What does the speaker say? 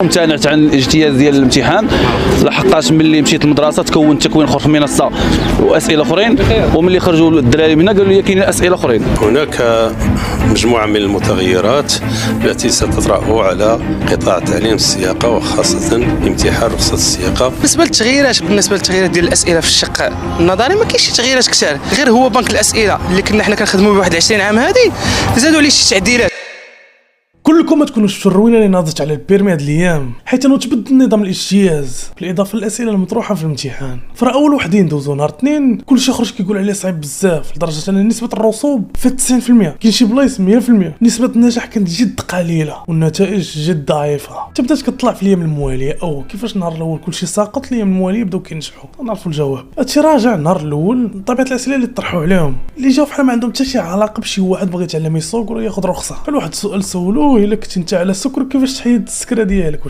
امتنعت عن الاجتياز ديال الامتحان لحقاش ملي مشيت للمدرسه تكون تكوين اخر في المنصه واسئله اخرين، وملي خرجوا الدراري منا قالوا لي كاينين اسئله اخرين. هناك مجموعه من المتغيرات التي ستطرأ على قطاع تعليم السياقه وخاصه امتحان رخصه السياقه. بالنسبه للتغييرات ديال الاسئله في الشق النظري ما كاينش شي تغييرات كثار، غير هو بنك الاسئله اللي كنا حنا كنخدموا به واحد 20 عام هذه زادوا عليه شي تعديلات. كلكم ما تكونوش شفتوا الروينه اللي ناضت على البيرمي هاد الايام، حيت انه تبدل نظام الاجتياز بالاضافه للاسئله المطروحه في الامتحان. فرا اول وحدين دوزو نهار اثنين كلشي خرج كيقول عليه صعيب بزاف، لدرجه ان نسبه الرسوب فات 90%، كاين شي بلايص 100%. نسبه النجاح كانت جد قليله والنتائج جد ضعيفه. تبدات كتطلع في الايام المواليه او كيفاش النهار الاول كلشي ساقط، الايام المواليه بداو كينجحوا. نعرفوا الجواب. هادشي راجع النهار الاول طبيعه الاسئله اللي طرحوا عليهم اللي جاو بحال ما عندهم حتى شي علاقه بشي واحد باغي يتعلم يسوق ولا ياخذ رخصه. بحال واحد السؤال سولوه الا كنت انت على السكر كيفاش تحيد السكره ديالك.